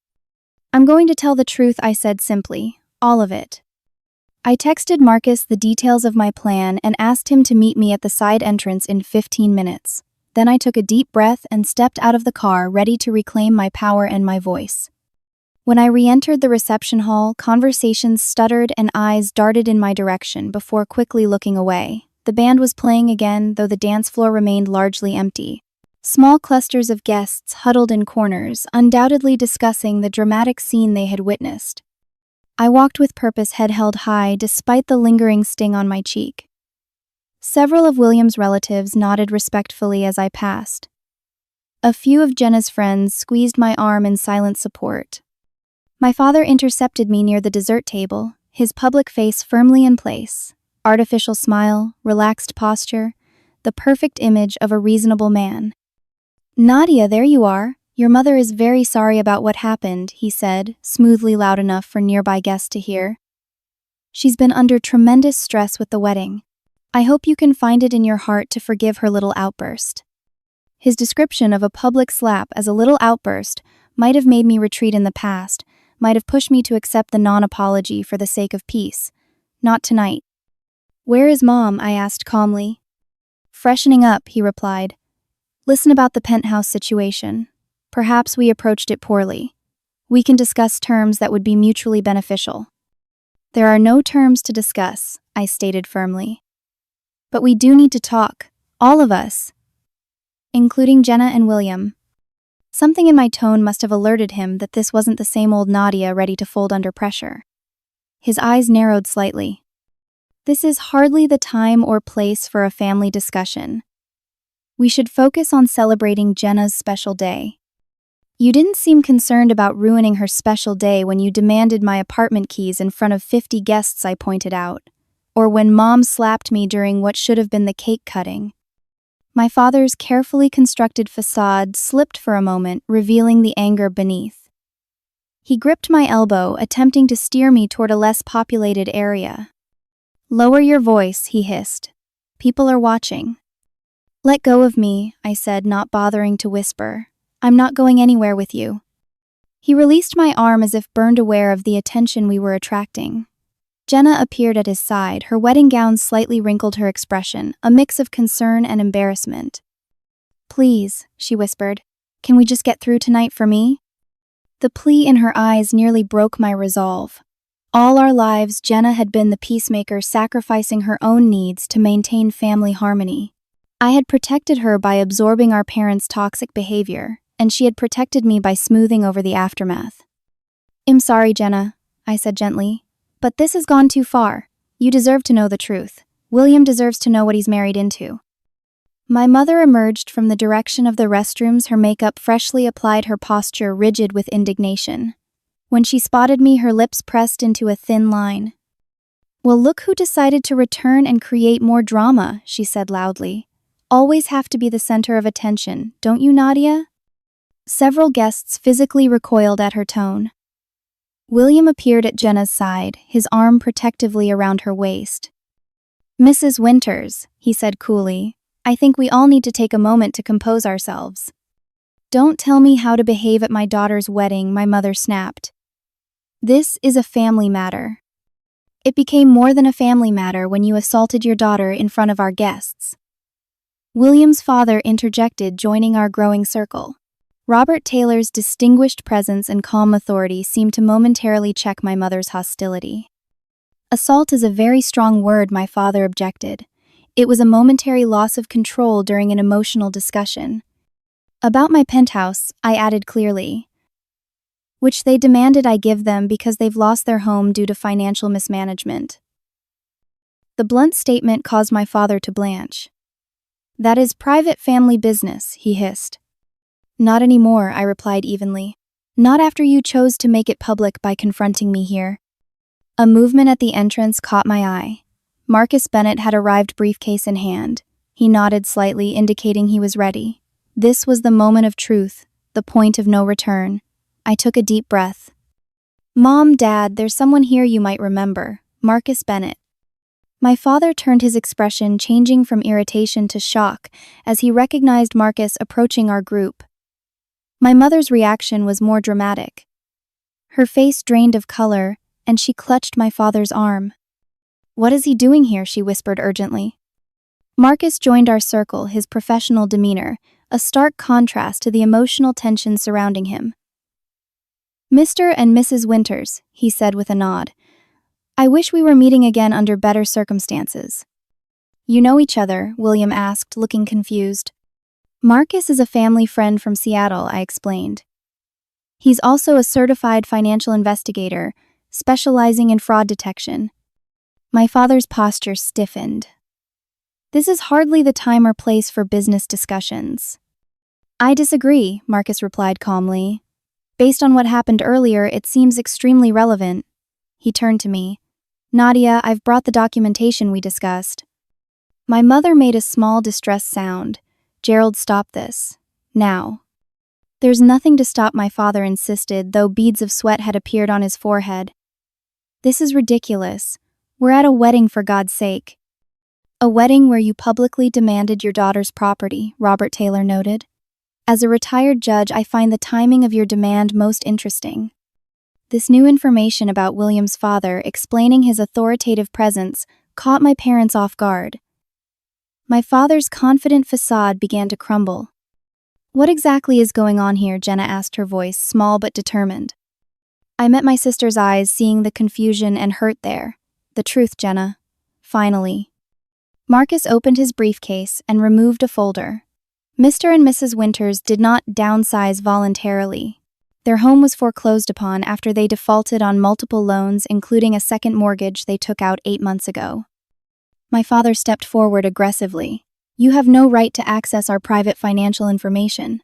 "I'm going to tell the truth," I said simply. "All of it." I texted Marcus the details of my plan and asked him to meet me at the side entrance in 15 minutes. Then I took a deep breath and stepped out of the car, ready to reclaim my power and my voice. When I re-entered the reception hall, conversations stuttered and eyes darted in my direction before quickly looking away. The band was playing again, though the dance floor remained largely empty. Small clusters of guests huddled in corners, undoubtedly discussing the dramatic scene they had witnessed. I walked with purpose, head held high, despite the lingering sting on my cheek. Several of William's relatives nodded respectfully as I passed. A few of Jenna's friends squeezed my arm in silent support. My father intercepted me near the dessert table, his public face firmly in place. Artificial smile, relaxed posture, the perfect image of a reasonable man. "Nadia, there you are. Your mother is very sorry about what happened," he said, smoothly loud enough for nearby guests to hear. "She's been under tremendous stress with the wedding. I hope you can find it in your heart to forgive her little outburst." His description of a public slap as a little outburst might have made me retreat in the past, might have pushed me to accept the non-apology for the sake of peace. Not tonight. "Where is Mom?" I asked calmly. "Freshening up," he replied. "Listen about the Penthouse situation. Perhaps we approached it poorly. We can discuss terms that would be mutually beneficial." "There are no terms to discuss," I stated firmly. "But we do need to talk, all of us, including Jenna and William." Something in my tone must have alerted him that this wasn't the same old Nadia ready to fold under pressure. His eyes narrowed slightly. "This is hardly the time or place for a family discussion. We should focus on celebrating Jenna's special day." "You didn't seem concerned about ruining her special day when you demanded my apartment keys in front of 50 guests," I pointed out. "Or when Mom slapped me during what should have been the cake cutting." My father's carefully constructed facade slipped for a moment, revealing the anger beneath. He gripped my elbow, attempting to steer me toward a less populated area. "Lower your voice," he hissed. "People are watching." "Let go of me," I said, not bothering to whisper. "I'm not going anywhere with you." He released my arm as if burned aware of the attention we were attracting. Jenna appeared at his side, her wedding gown slightly wrinkled her expression, a mix of concern and embarrassment. "Please," she whispered, "can we just get through tonight for me?" The plea in her eyes nearly broke my resolve. All our lives, Jenna had been the peacemaker, sacrificing her own needs to maintain family harmony. I had protected her by absorbing our parents' toxic behavior, and she had protected me by smoothing over the aftermath. "I'm sorry, Jenna," I said gently, "but this has gone too far. You deserve to know the truth. William deserves to know what he's married into." My mother emerged from the direction of the restrooms, her makeup freshly applied, her posture rigid with indignation. When she spotted me, her lips pressed into a thin line. "Well, look who decided to return and create more drama," she said loudly. "Always have to be the center of attention, don't you, Nadia?" Several guests physically recoiled at her tone. William appeared at Jenna's side, his arm protectively around her waist. "Mrs. Winters," he said coolly, "I think we all need to take a moment to compose ourselves." "Don't tell me how to behave at my daughter's wedding," my mother snapped. "This is a family matter." It became more than a family matter when you assaulted your daughter in front of our guests. William's father interjected, joining our growing circle. Robert Taylor's distinguished presence and calm authority seemed to momentarily check my mother's hostility. "Assault is a very strong word," my father objected. "It was a momentary loss of control during an emotional discussion." "About my penthouse," I added clearly, "which they demanded I give them because they've lost their home due to financial mismanagement." The blunt statement caused my father to blanch. "That is private family business," he hissed. "Not anymore," I replied evenly. "Not after you chose to make it public by confronting me here." A movement at the entrance caught my eye. Marcus Bennett had arrived, briefcase in hand. He nodded slightly, indicating he was ready. This was the moment of truth, the point of no return. I took a deep breath. "Mom, Dad, there's someone here you might remember. Marcus Bennett." My father turned, his expression changing from irritation to shock as he recognized Marcus approaching our group. My mother's reaction was more dramatic. Her face drained of color, and she clutched my father's arm. "What is he doing here?" she whispered urgently. Marcus joined our circle, his professional demeanor, a stark contrast to the emotional tension surrounding him. "Mr. and Mrs. Winters," he said with a nod. "I wish we were meeting again under better circumstances." "You know each other?" William asked, looking confused. "Marcus is a family friend from Seattle," I explained. "He's also a certified financial investigator, specializing in fraud detection." My father's posture stiffened. "This is hardly the time or place for business discussions." "I disagree," Marcus replied calmly. "Based on what happened earlier, it seems extremely relevant." He turned to me. "Nadia, I've brought the documentation we discussed." My mother made a small distressed sound. "Gerald, stop this. Now." "There's nothing to stop," my father insisted, though beads of sweat had appeared on his forehead. "This is ridiculous. We're at a wedding, for God's sake." "A wedding where you publicly demanded your daughter's property," Robert Taylor noted. "As a retired judge, I find the timing of your demand most interesting." This new information about William's father, explaining his authoritative presence, caught my parents off guard. My father's confident facade began to crumble. "What exactly is going on here?" Jenna asked, her voice small but determined. I met my sister's eyes, seeing the confusion and hurt there. "The truth, Jenna." Finally. Marcus opened his briefcase and removed a folder. Mr. and Mrs. Winters did not downsize voluntarily. Their home was foreclosed upon after they defaulted on multiple loans, including a second mortgage they took out 8 months ago. My father stepped forward aggressively. "You have no right to access our private financial information."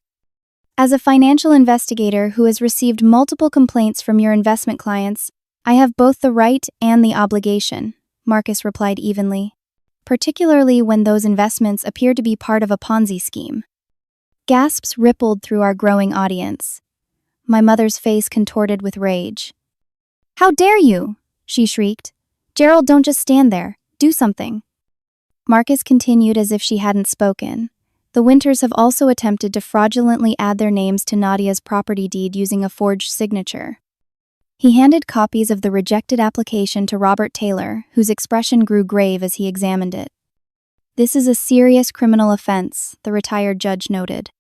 "As a financial investigator who has received multiple complaints from your investment clients, I have both the right and the obligation," Marcus replied evenly, "particularly when those investments appear to be part of a Ponzi scheme." Gasps rippled through our growing audience. My mother's face contorted with rage. "How dare you?" she shrieked. "Gerald, don't just stand there. Do something." Marcus continued as if she hadn't spoken. "The Winters have also attempted to fraudulently add their names to Nadia's property deed using a forged signature." He handed copies of the rejected application to Robert Taylor, whose expression grew grave as he examined it. "This is a serious criminal offense," the retired judge noted.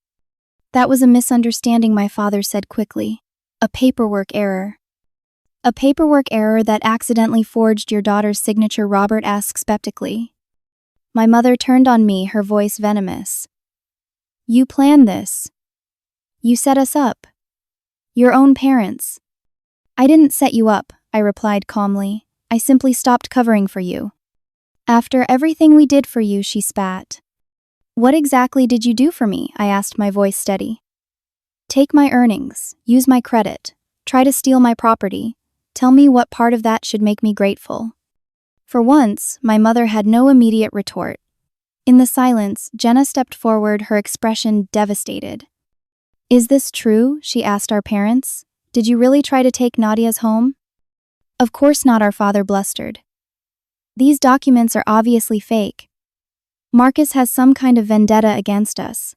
"That was a misunderstanding," my father said quickly. "A paperwork error." "A paperwork error that accidentally forged your daughter's signature?" Robert asked skeptically. My mother turned on me, her voice venomous. "You planned this. You set us up. Your own parents." "I didn't set you up," I replied calmly. "I simply stopped covering for you." "After everything we did for you," she spat. "What exactly did you do for me?" I asked, my voice steady. "Take my earnings, use my credit, try to steal my property. Tell me what part of that should make me grateful." For once, my mother had no immediate retort. In the silence, Jenna stepped forward, her expression devastated. "Is this true?" she asked our parents. "Did you really try to take Nadia's home?" "Of course not," our father blustered. "These documents are obviously fake. Marcus has some kind of vendetta against us."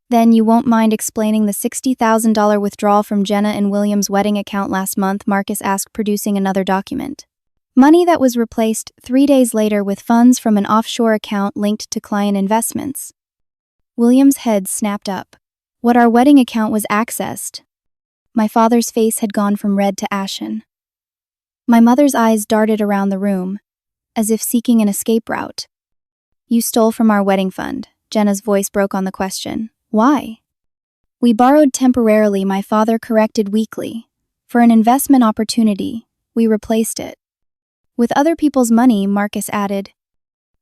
"Then you won't mind explaining the $60,000 withdrawal from Jenna and William's wedding account last month?" Marcus asked, producing another document. Money that was replaced 3 days later with funds from an offshore account linked to client investments. William's head snapped up. "What, our wedding account was accessed?" My father's face had gone from red to ashen. My mother's eyes darted around the room, as if seeking an escape route. "You stole from our wedding fund." Jenna's voice broke on the question. "Why?" "We borrowed temporarily," my father corrected weakly. "For an investment opportunity, we replaced it." "With other people's money," Marcus added.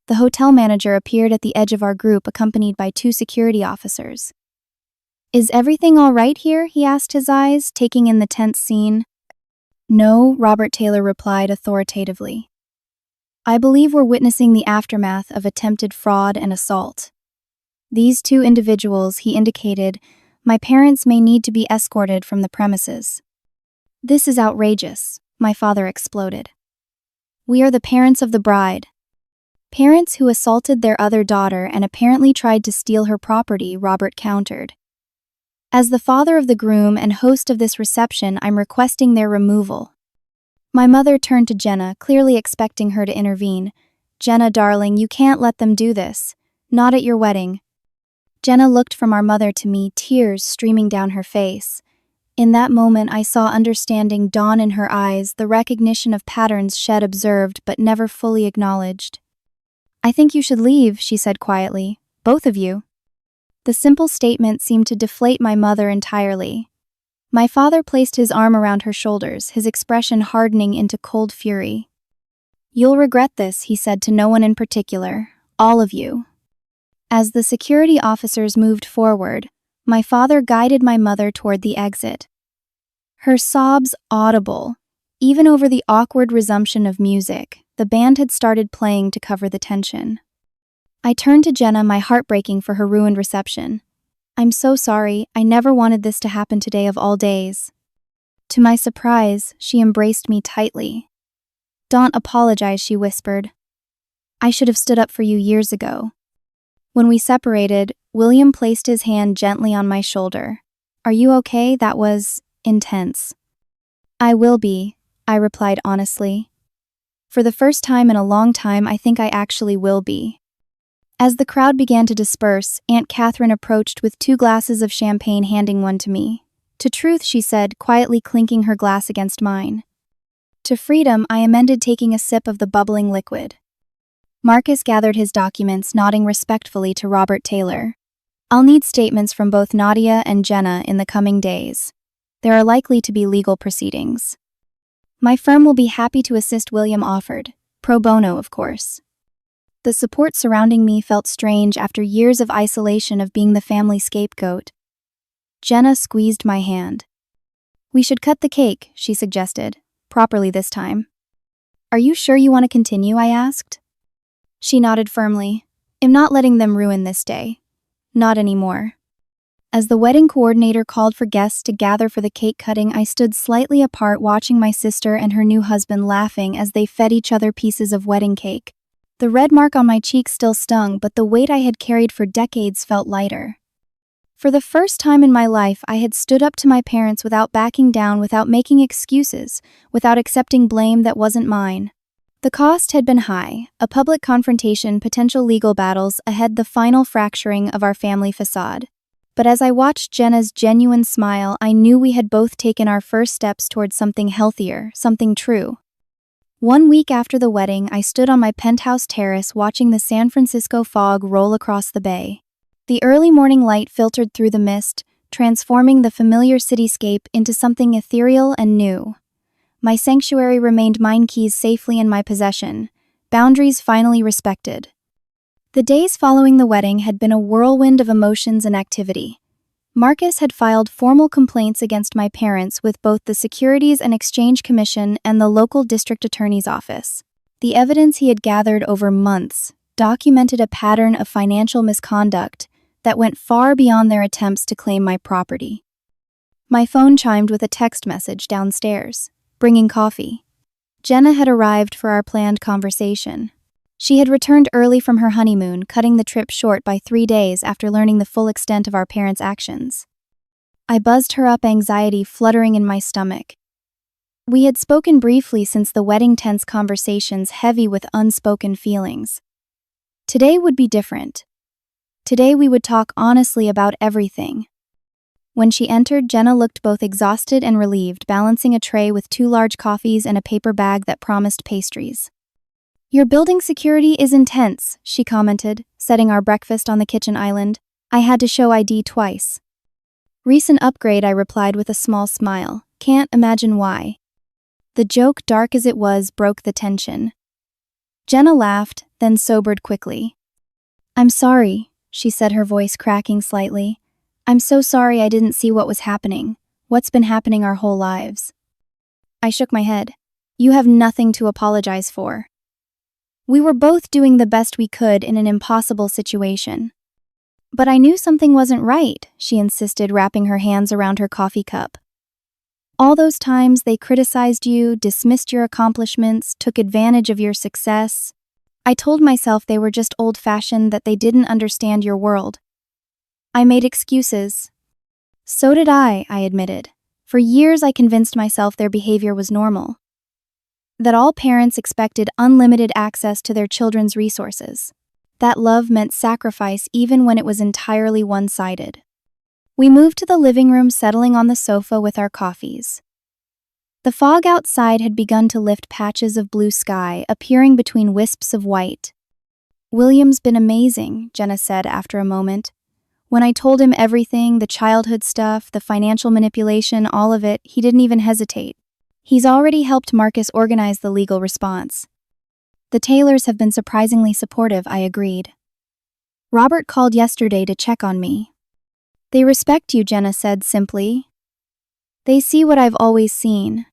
The hotel manager appeared at the edge of our group, accompanied by 2 security officers. "Is everything all right here?" he asked, his eyes taking in the tense scene. "No," Robert Taylor replied authoritatively. "I believe we're witnessing the aftermath of attempted fraud and assault. These 2 individuals," he indicated, "my parents may need to be escorted from the premises." "This is outrageous," my father exploded. "We are the parents of the bride. Parents who assaulted their other daughter and apparently tried to steal her property, Robert countered. As the father of the groom and host of this reception, I'm requesting their removal. My mother turned to Jenna, clearly expecting her to intervene. Jenna, darling, you can't let them do this. Not at your wedding. Jenna looked from our mother to me, tears streaming down her face. In that moment, I saw understanding dawn in her eyes, the recognition of patterns Shed observed but never fully acknowledged. I think you should leave, she said quietly. Both of you. The simple statement seemed to deflate my mother entirely. My father placed his arm around her shoulders, his expression hardening into cold fury. You'll regret this, he said to no one in particular. All of you. As the security officers moved forward, my father guided my mother toward the exit. Her sobs audible. Even over the awkward resumption of music, the band had started playing to cover the tension. I turned to Jenna, my heart breaking for her ruined reception. I'm so sorry, I never wanted this to happen today of all days. To my surprise, she embraced me tightly. Don't apologize, she whispered. I should have stood up for you years ago. When we separated, William placed his hand gently on my shoulder. Are you okay? That was intense. I will be, I replied honestly. For the first time in a long time, I think I actually will be. As the crowd began to disperse, Aunt Catherine approached with 2 glasses of champagne, handing one to me. To truth, she said, quietly clinking her glass against mine. To freedom, I amended, taking a sip of the bubbling liquid. Marcus gathered his documents, nodding respectfully to Robert Taylor. I'll need statements from both Nadia and Jenna in the coming days. There are likely to be legal proceedings. My firm will be happy to assist, William offered. Pro bono, of course. The support surrounding me felt strange after years of isolation of being the family scapegoat. Jenna squeezed my hand. We should cut the cake, she suggested, properly this time. Are you sure you want to continue? I asked. She nodded firmly. I'm not letting them ruin this day. Not anymore. As the wedding coordinator called for guests to gather for the cake cutting, I stood slightly apart, watching my sister and her new husband laughing as they fed each other pieces of wedding cake. The red mark on my cheek still stung, but the weight I had carried for decades felt lighter. For the first time in my life, I had stood up to my parents without backing down, without making excuses, without accepting blame that wasn't mine. The cost had been high: a public confrontation, potential legal battles ahead, the final fracturing of our family facade. But as I watched Jenna's genuine smile, I knew we had both taken our first steps towards something healthier, something true. 1 week after the wedding, I stood on my penthouse terrace watching the San Francisco fog roll across the bay. The early morning light filtered through the mist, transforming the familiar cityscape into something ethereal and new. My sanctuary remained mine, keys safely in my possession, boundaries finally respected. The days following the wedding had been a whirlwind of emotions and activity. Marcus had filed formal complaints against my parents with both the Securities and Exchange Commission and the local district attorney's office. The evidence he had gathered over months documented a pattern of financial misconduct that went far beyond their attempts to claim my property. My phone chimed with a text message downstairs, bringing coffee. Jenna had arrived for our planned conversation. She had returned early from her honeymoon, cutting the trip short by 3 days after learning the full extent of our parents' actions. I buzzed her up, anxiety fluttering in my stomach. We had spoken briefly since the wedding, tense conversations heavy with unspoken feelings. Today would be different. Today we would talk honestly about everything. When she entered, Jenna looked both exhausted and relieved, balancing a tray with 2 large coffees and a paper bag that promised pastries. Your building security is intense, she commented, setting our breakfast on the kitchen island. I had to show ID twice. Recent upgrade, I replied with a small smile. Can't imagine why. The joke, dark as it was, broke the tension. Jenna laughed, then sobered quickly. I'm sorry, she said, her voice cracking slightly. I'm so sorry I didn't see what was happening. What's been happening our whole lives. I shook my head. You have nothing to apologize for. We were both doing the best we could in an impossible situation. But I knew something wasn't right, she insisted, wrapping her hands around her coffee cup. All those times they criticized you, dismissed your accomplishments, took advantage of your success. I told myself they were just old-fashioned, that they didn't understand your world. I made excuses. So did I admitted. For years I convinced myself their behavior was normal. That all parents expected unlimited access to their children's resources. That love meant sacrifice even when it was entirely one-sided. We moved to the living room, settling on the sofa with our coffees. The fog outside had begun to lift, patches of blue sky appearing between wisps of white. "William's been amazing," Jenna said after a moment. "When I told him everything, the childhood stuff, the financial manipulation, all of it, he didn't even hesitate. He's already helped Marcus organize the legal response." "The Taylors have been surprisingly supportive," I agreed. "Robert called yesterday to check on me." "They respect you," Jenna said simply. "They see what I've always seen.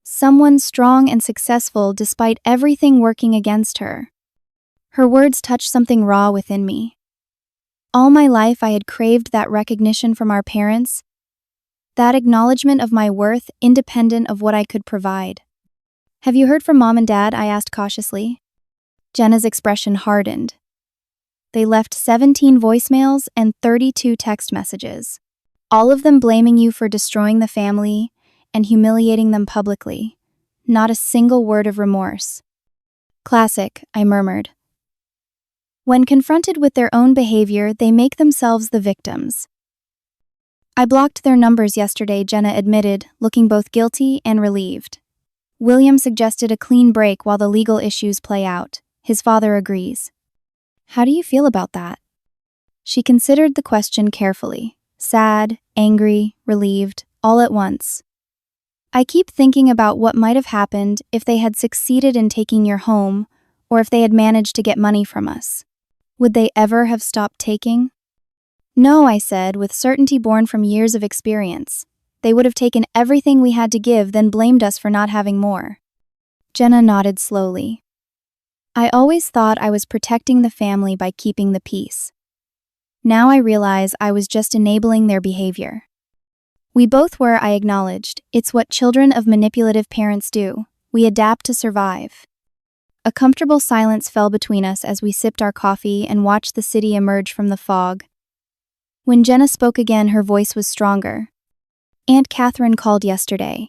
Someone strong and successful despite everything working against her." Her words touched something raw within me. All my life I had craved that recognition from our parents, that acknowledgement of my worth independent of what I could provide. "Have you heard from Mom and Dad?" I asked cautiously. Jenna's expression hardened. "They left 17 voicemails and 32 text messages, all of them blaming you for destroying the family and humiliating them publicly. Not a single word of remorse." "Classic," I murmured. When confronted with their own behavior, they make themselves the victims. "I blocked their numbers yesterday," Jenna admitted, looking both guilty and relieved. "William suggested a clean break while the legal issues play out. His father agrees." "How do you feel about that?" She considered the question carefully. Sad, angry, relieved, all at once. "I keep thinking about what might have happened if they had succeeded in taking your home, or if they had managed to get money from us. Would they ever have stopped taking?" "No," I said, with certainty born from years of experience. "They would have taken everything we had to give, then blamed us for not having more." Jenna nodded slowly. "I always thought I was protecting the family by keeping the peace. Now I realize I was just enabling their behavior." "We both were," I acknowledged. "It's what children of manipulative parents do. We adapt to survive." A comfortable silence fell between us as we sipped our coffee and watched the city emerge from the fog. When Jenna spoke again, her voice was stronger. "Aunt Catherine called yesterday.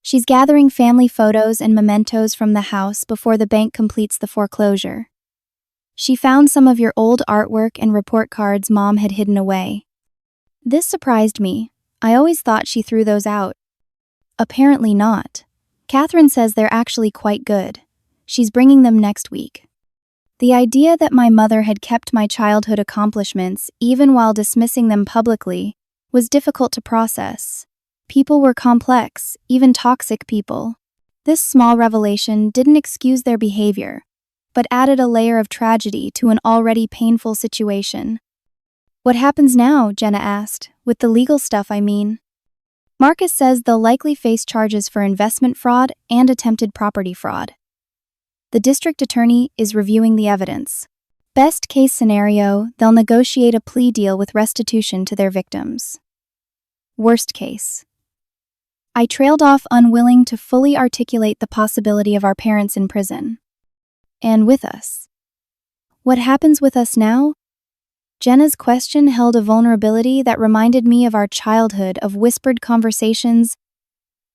She's gathering family photos and mementos from the house before the bank completes the foreclosure. She found some of your old artwork and report cards Mom had hidden away." This surprised me. I always thought she threw those out. Apparently not. Catherine says they're actually quite good. She's bringing them next week. The idea that my mother had kept my childhood accomplishments, even while dismissing them publicly, was difficult to process. People were complex, even toxic people. This small revelation didn't excuse their behavior, but added a layer of tragedy to an already painful situation. "What happens now?" Jenna asked. "With the legal stuff, I mean." "Marcus says they'll likely face charges for investment fraud and attempted property fraud. The district attorney is reviewing the evidence. Best case scenario, they'll negotiate a plea deal with restitution to their victims. Worst case." I trailed off, unwilling to fully articulate the possibility of our parents in prison. "And with us? What happens with us now?" Jenna's question held a vulnerability that reminded me of our childhood, of whispered conversations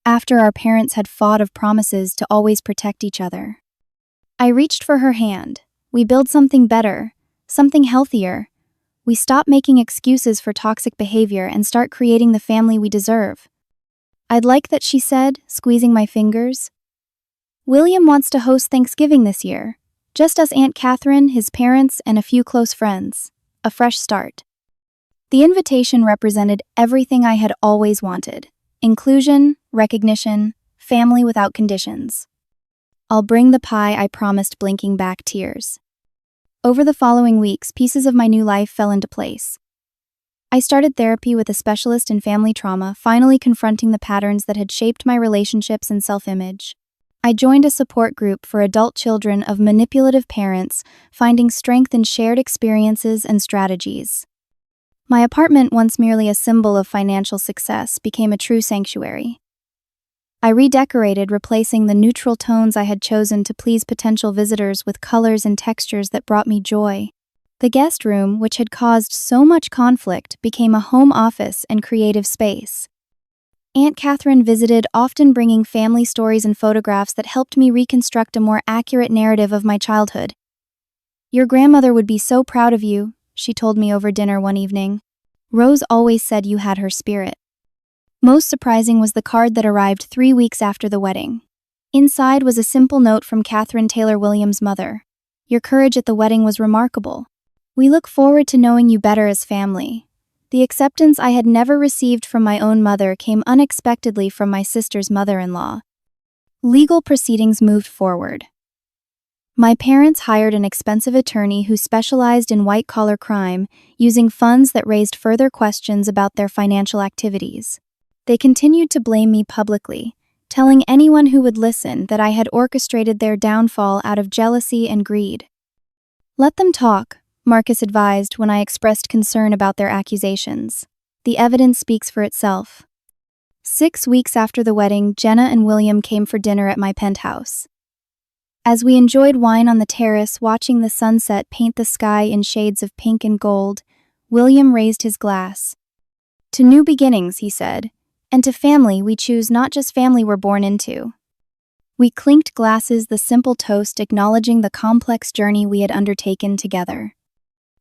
after our parents had fought, of promises to always protect each other. I reached for her hand. "We build something better, something healthier. We stop making excuses for toxic behavior and start creating the family we deserve." "I'd like that," she said, squeezing my fingers. "William wants to host Thanksgiving this year. Just us, Aunt Catherine, his parents, and a few close friends. A fresh start." The invitation represented everything I had always wanted. Inclusion, recognition, family without conditions. "I'll bring the pie," I promised, blinking back tears. Over the following weeks, pieces of my new life fell into place. I started therapy with a specialist in family trauma, finally confronting the patterns that had shaped my relationships and self-image. I joined a support group for adult children of manipulative parents, finding strength in shared experiences and strategies. My apartment, once merely a symbol of financial success, became a true sanctuary. I redecorated, replacing the neutral tones I had chosen to please potential visitors with colors and textures that brought me joy. The guest room, which had caused so much conflict, became a home office and creative space. Aunt Catherine visited, often bringing family stories and photographs that helped me reconstruct a more accurate narrative of my childhood. "Your grandmother would be so proud of you," she told me over dinner one evening. "Rose always said you had her spirit." Most surprising was the card that arrived 3 weeks after the wedding. Inside was a simple note from Catherine Taylor Williams' mother. "Your courage at the wedding was remarkable. We look forward to knowing you better as family." The acceptance I had never received from my own mother came unexpectedly from my sister's mother-in-law. Legal proceedings moved forward. My parents hired an expensive attorney who specialized in white-collar crime, using funds that raised further questions about their financial activities. They continued to blame me publicly, telling anyone who would listen that I had orchestrated their downfall out of jealousy and greed. "Let them talk," Marcus advised when I expressed concern about their accusations. "The evidence speaks for itself." 6 weeks after the wedding, Jenna and William came for dinner at my penthouse. As we enjoyed wine on the terrace, watching the sunset paint the sky in shades of pink and gold, William raised his glass. "To new beginnings," he said, "and to family we choose, not just family we're born into." We clinked glasses, the simple toast acknowledging the complex journey we had undertaken together.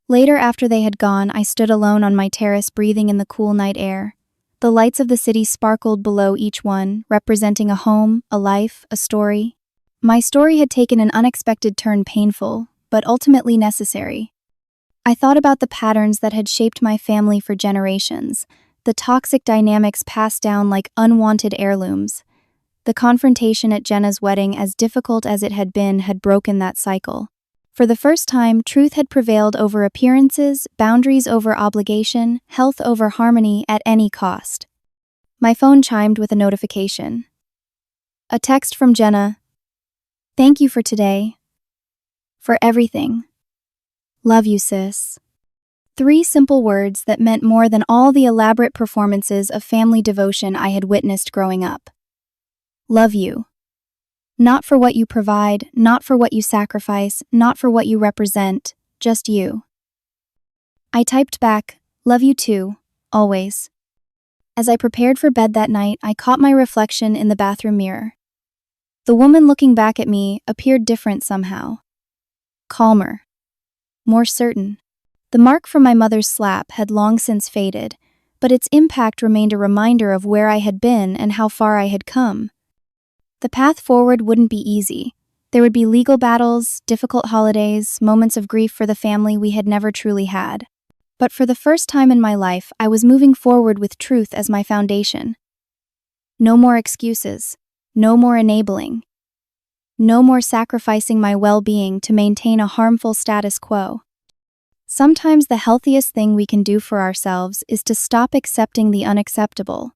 Later, after they had gone, I stood alone on my terrace, breathing in the cool night air. The lights of the city sparkled below each one, representing a home, a life, a story. My story had taken an unexpected turn, painful, but ultimately necessary. I thought about the patterns that had shaped my family for generations, the toxic dynamics passed down like unwanted heirlooms. The confrontation at Jenna's wedding, as difficult as it had been, had broken that cycle. For the first time, truth had prevailed over appearances, boundaries over obligation, health over harmony at any cost. My phone chimed with a notification. A text from Jenna. "Thank you for today. For everything. Love you, sis." 3 simple words that meant more than all the elaborate performances of family devotion I had witnessed growing up. Love you. Not for what you provide, not for what you sacrifice, not for what you represent, just you. I typed back, "Love you too, always." As I prepared for bed that night, I caught my reflection in the bathroom mirror. The woman looking back at me appeared different somehow. Calmer. More certain. The mark from my mother's slap had long since faded, but its impact remained a reminder of where I had been and how far I had come. The path forward wouldn't be easy. There would be legal battles, difficult holidays, moments of grief for the family we had never truly had. But for the first time in my life, I was moving forward with truth as my foundation. No more excuses. No more enabling. No more sacrificing my well-being to maintain a harmful status quo. Sometimes the healthiest thing we can do for ourselves is to stop accepting the unacceptable.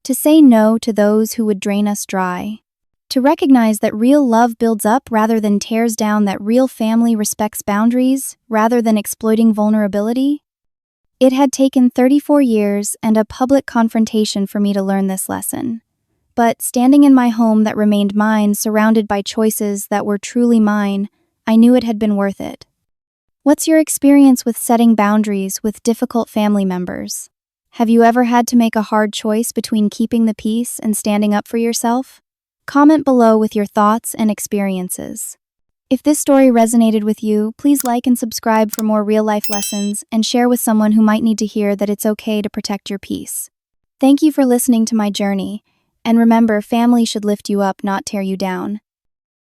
To say no to those who would drain us dry. To recognize that real love builds up rather than tears down, that real family respects boundaries rather than exploiting vulnerability. It had taken 34 years and a public confrontation for me to learn this lesson. But standing in my home that remained mine, surrounded by choices that were truly mine, I knew it had been worth it. What's your experience with setting boundaries with difficult family members? Have you ever had to make a hard choice between keeping the peace and standing up for yourself? Comment below with your thoughts and experiences. If this story resonated with you, please like and subscribe for more real-life lessons and share with someone who might need to hear that it's okay to protect your peace. Thank you for listening to my journey, and remember, family should lift you up, not tear you down.